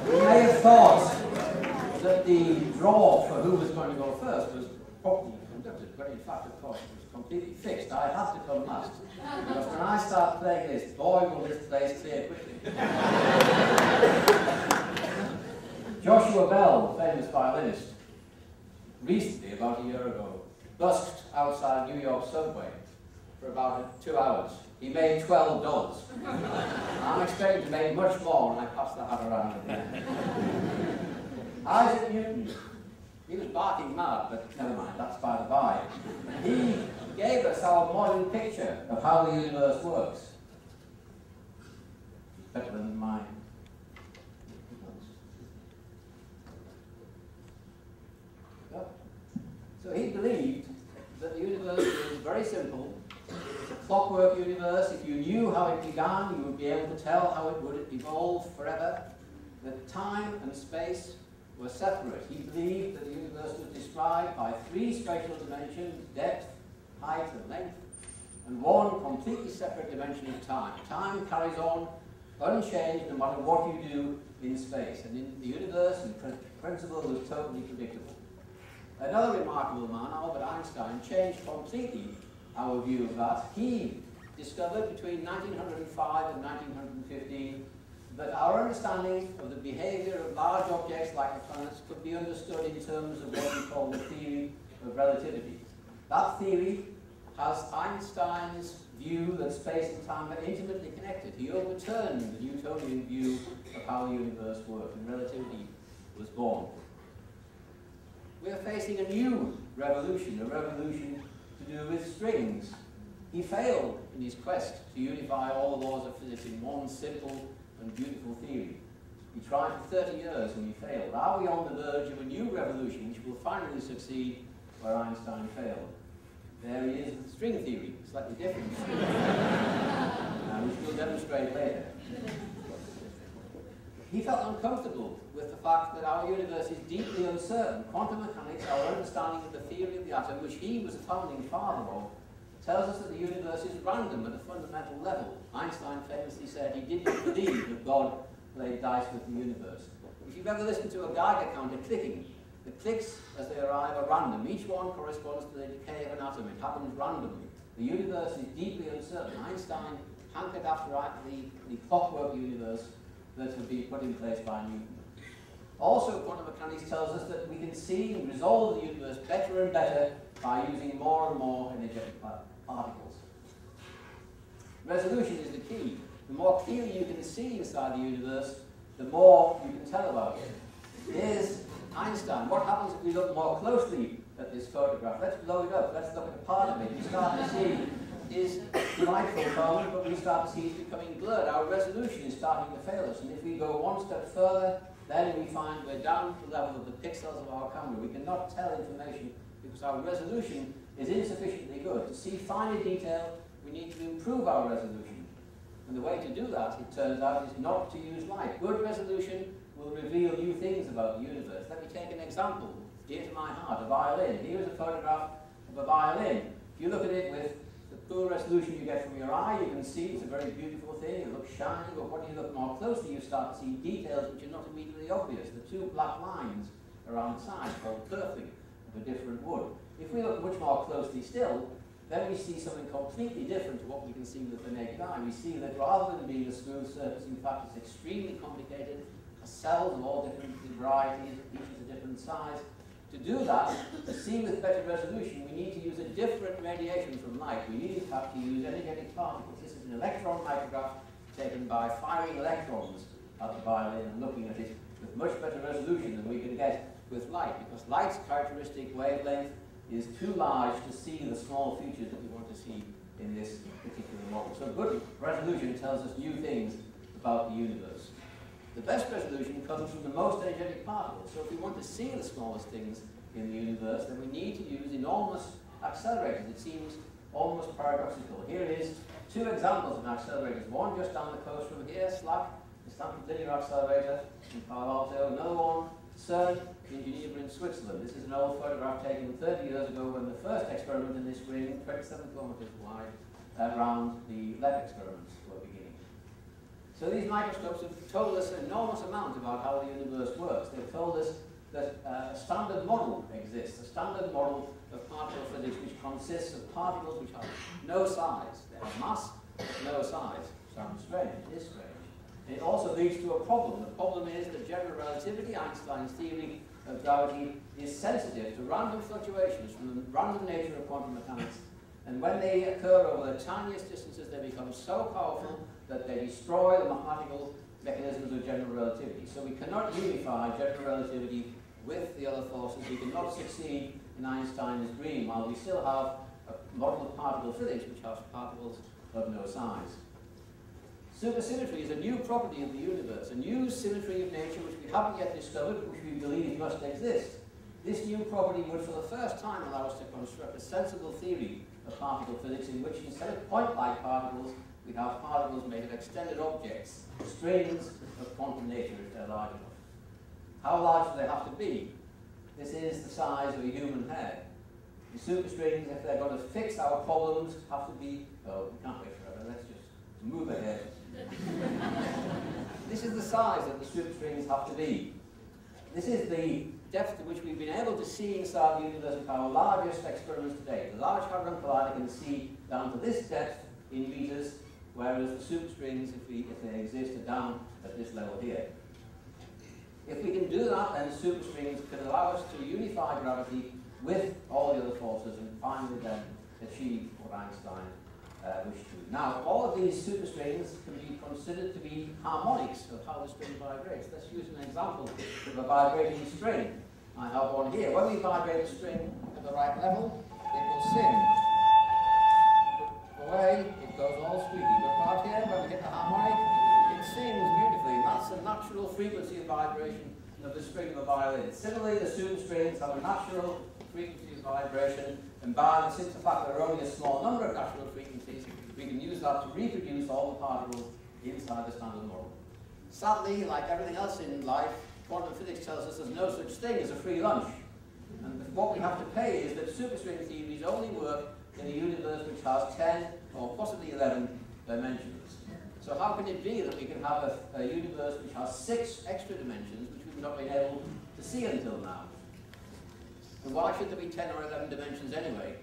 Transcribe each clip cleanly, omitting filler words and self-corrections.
You may have thought that the draw for who was going to go first was properly conducted, but in fact, of course, it was completely fixed. I had to come last. Because when I start playing this, boy, will this place clear quickly. Joshua Bell, famous violinist, recently, about a year ago, busked outside New York subway for about 2 hours. He made $12. I'm expecting to make much more when I pass the hat around at the end. Isaac Newton, he was barking mad, but never mind, that's by the by. He gave us our modern picture of how the universe works. Better than mine. So he believed that the universe was very simple. It's a clockwork universe. If you knew how it began, you would be able to tell how it would evolve forever. That time and space were separate. He believed that the universe was described by 3 spatial dimensions, depth, height, and length, and 1 completely separate dimension of time. Time carries on unchanged no matter what you do in space. And in the universe, in principle, was totally predictable. Another remarkable man, Albert Einstein, changed completely our view of that. He discovered between 1905 and 1915 that our understanding of the behavior of large objects like the planets could be understood in terms of what we call the theory of relativity. That theory has Einstein's view that space and time are intimately connected. He overturned the Newtonian view of how the universe worked, and relativity was born. We are facing a new revolution, a revolution to do with strings. He failed in his quest to unify all the laws of physics in one simple and beautiful theory. He tried for 30 years and he failed. Are we on the verge of a new revolution which will finally succeed where Einstein failed? There he is with string theory, slightly different, which we'll demonstrate later. He felt uncomfortable with the fact that our universe is deeply uncertain. Quantum mechanics, our understanding of the theory of the atom, which he was the founding father of, tells us that the universe is random at a fundamental level. Einstein famously said he didn't believe that God played dice with the universe. If you've ever listened to a Geiger counter clicking, the clicks as they arrive are random. Each one corresponds to the decay of an atom. It happens randomly. The universe is deeply uncertain. Einstein hankered after the clockwork universe that had been put in place by Newton. Also, quantum mechanics tells us that we can see and resolve the universe better and better by using more and more energetic particles. Resolution is the key. The more clearly you can see inside the universe, the more you can tell about it. Here's Einstein. What happens if we look more closely at this photograph? Let's blow it up. Let's look at a part of it. We start to see his delightful tone, but we start to see it's becoming blurred. Our resolution is starting to fail us. And if we go one step further, then we find we're down to the level of the pixels of our camera. We cannot tell information because our resolution is insufficiently good. To see finer detail, we need to improve our resolution. And the way to do that, it turns out, is not to use light. Good resolution will reveal new things about the universe. Let me take an example, dear to my heart, a violin. Here is a photograph of a violin. If you look at it with the poor resolution you get from your eye, you can see it's a very beautiful thing, it looks shiny, but when you look more closely, you start to see details which are not immediately obvious. The 2 black lines around the side called kerfing of a different wood. If we look much more closely still, then we see something completely different to what we can see with the naked eye. We see that rather than being a smooth surface, in fact, it's extremely complicated, has cells of all different varieties, each is a different size. To do that, to see with better resolution, we need to use a different radiation from light. We need, in fact, to use energetic particles. This is an electron micrograph taken by firing electrons at the violin and looking at it with much better resolution than we can get with light, because light's characteristic wavelength is too large to see the small features that we want to see in this particular model. So good resolution tells us new things about the universe. The best resolution comes from the most energetic particles. So if we want to see the smallest things in the universe, then we need to use enormous accelerators. It seems almost paradoxical. Here is 2 examples of accelerators. One just down the coast from here, SLAC, the Stanford Linear Accelerator in Palo Alto. Another one, CERN in Geneva in Switzerland. This is an old photograph taken 30 years ago when the first experiment in this ring, 27 kilometers wide, around the LEP experiments were beginning. So these microscopes have told us an enormous amount about how the universe works. They've told us that a standard model exists, a standard model of particle physics which consists of particles which have no size. They have mass, but no size. Sounds strange, it is strange. It also leads to a problem. The problem is that general relativity, Einstein's theory of gravity, is sensitive to random fluctuations from the random nature of quantum mechanics. And when they occur over the tiniest distances, they become so powerful that they destroy the mathematical mechanisms of general relativity. So we cannot unify general relativity with the other forces. We cannot succeed in Einstein's dream while we still have a model of particle physics which has particles of no size. Supersymmetry is a new property of the universe, a new symmetry of nature which we haven't yet discovered, which we believe must exist. This new property would for the first time allow us to construct a sensible theory of particle physics in which instead of point-like particles, we have particles made of extended objects, strings of quantum nature if they're large enough. How large do they have to be? This is the size of a human hair. The superstrings, if they're going to fix our problems, have to be, oh, we can't wait forever, let's just move ahead. This is the size that the superstrings have to be. This is the depth to which we've been able to see inside the universe with our largest experiments today. The Large Hadron Collider can see down to this depth in meters, whereas the superstrings, if they exist, are down at this level here. If we can do that, then superstrings can allow us to unify gravity with all the other forces and finally then achieve what Einstein wished to. Now, all of these superstrings can be considered to be harmonics of how the string vibrates. Let's use an example of a vibrating string. I have one here. When we vibrate the string at the right level, it will sing. Away, it goes all squeaky. But right here, when we hit the harmonic, it sings beautifully. That's the natural frequency of vibration of the string of a violin. Similarly, the superstrings have a natural frequency of vibration, and since the fact there are only a small number of natural frequencies, we can use that to reproduce all the particles inside the standard model. Sadly, like everything else in life, quantum physics tells us there's no such thing as a free lunch. And what we have to pay is that superstring theories only work in a universe which has 10 or possibly 11 dimensions. So how can it be that we can have a universe which has 6 extra dimensions which we've not been able to see until now? And why should there be 10 or 11 dimensions anyway?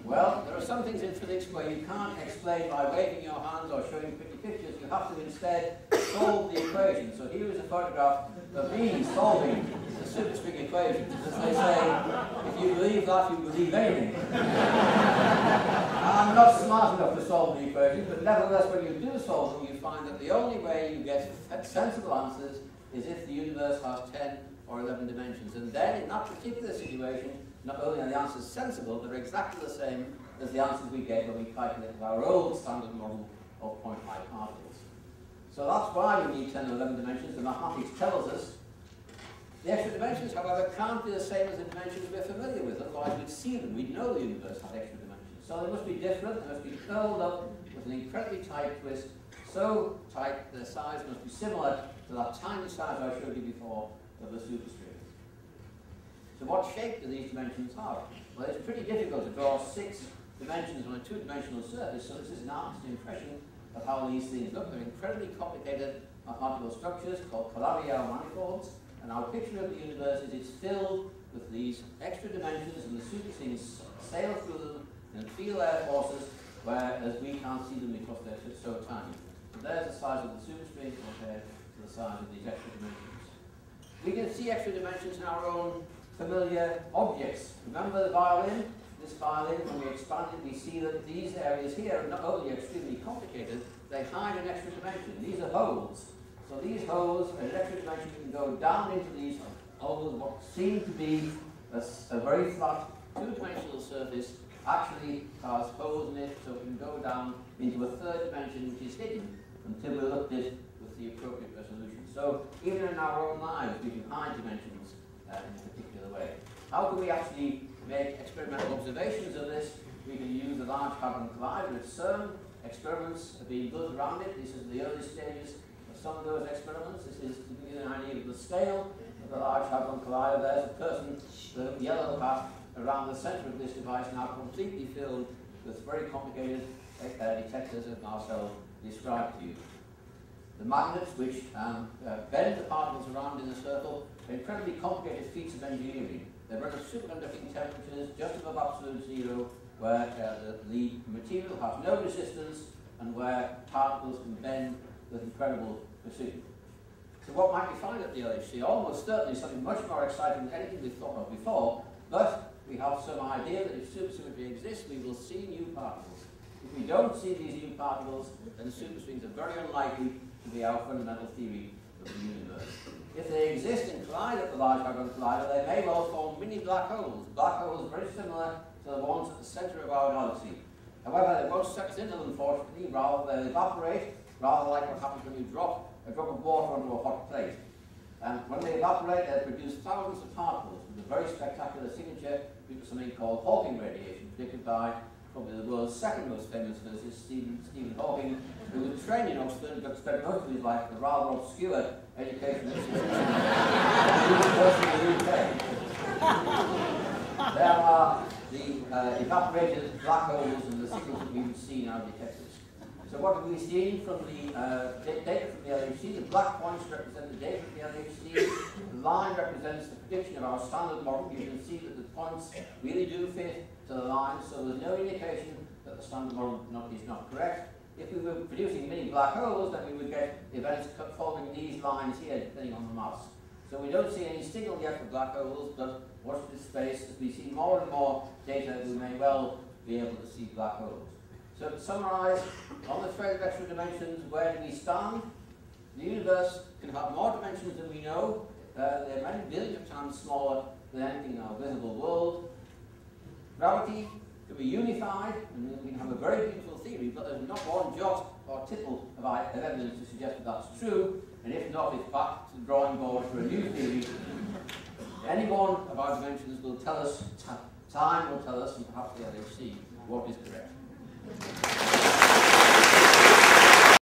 Well, there are some things in physics where you can't explain by waving your hands or showing pretty pictures. You have to instead solve the equation. So here is a photograph of me solving the superstring equation. As they say, if you believe that, you believe anything. I'm not smart enough to solve the equation, but nevertheless, when you do solve them, you find that the only way you get sensible answers is if the universe has 10 or 11 dimensions. And then, in that particular situation, not only are the answers sensible, they're exactly the same as the answers we get when we calculate our old standard model of point-like particles. So that's why we need 10 or 11 dimensions. The mathematics tells us. The extra dimensions, however, can't be the same as the dimensions we're familiar with, otherwise we'd see them, we'd know the universe had extra dimensions. So they must be different, they must be curled up with an incredibly tight twist, so tight their size must be similar to that tiny size I showed you before of the superstring. So what shape do these dimensions have? Well, it's pretty difficult to draw 6 dimensions on a 2-dimensional surface, so this is an artist's impression of how these things look. They're incredibly complicated mathematical structures called Calabi-Yau manifolds, and our picture of the universe is it's filled with these extra dimensions, and the superstrings sail through them and feel their forces, whereas we can't see them because they're so tiny. So there's the size of the superstring compared to the size of these extra dimensions. We can see extra dimensions in our own familiar objects. Remember the violin? This violin, when we expand it, we see that these areas here are not only extremely complicated, they hide an extra dimension. These are holes. So these holes, an extra dimension can go down into these holes, what seem to be a very flat 2-dimensional surface actually has holes in it, so it can go down into a 3rd dimension which is hidden until we look at it with the appropriate resolution. So even in our own lives, we can hide dimensions in a particular way. How can we actually make experimental observations of this? We can use the Large Hadron Collider at CERN. Experiments are being built around it. This is the early stages of some of those experiments. This is to give you an idea of the scale of the Large Hadron Collider. There's a person, the yellow path around the center of this device, now completely filled with very complicated detectors, as Marcel described to you. The magnets which bend the particles around in a circle are incredibly complicated feats of engineering. They run at superconducting temperatures just above absolute zero, where the material has no resistance and where particles can bend with incredible precision. So what might we find at the LHC? Almost certainly something much more exciting than anything we've thought of before, but we have some idea that if supersymmetry exists, we will see new particles. If we don't see these new particles, then the superstrings are very unlikely to be our fundamental theory of the universe. If they exist and collide at the Large Hadron Collider, they may well form mini black holes. Black holes very similar to the ones at the centre of our galaxy. However, they won't suck us into them, unfortunately. Rather, they'll evaporate, rather like what happens when you drop a drop of water onto a hot plate. And when they evaporate, they'll produce thousands of particles with a very spectacular signature due to something called Hawking radiation, predicted by probably the world's second most famous physicist, Stephen Hawking, who was trained in Oxford but spent most of his life in a rather obscure education at University of the UK. There are the evaporated black holes and the signals that we would see in our detectors. So what have we seen from the data from the LHC? The black points represent the data from the LHC. The line represents the prediction of our standard model. You can see that the points really do fit to the line, so there's no indication that the standard model is not correct. If we were producing mini black holes, then we would get events following these lines here, depending on the mass. So we don't see any signal yet for black holes, but watch this space. As we see more and more data, we may well be able to see black holes. So to summarize, on the thread of extra dimensions, where do we stand? The universe can have more dimensions than we know. They're many billions of times smaller than anything in our visible world. Gravity can be unified, and we can have a very beautiful theory, but there's not one jot or tittle of evidence to suggest that that's true, and if not, it's back to the drawing board for a new theory. Any one of our dimensions will tell us, time will tell us, and perhaps the LHC, what is correct.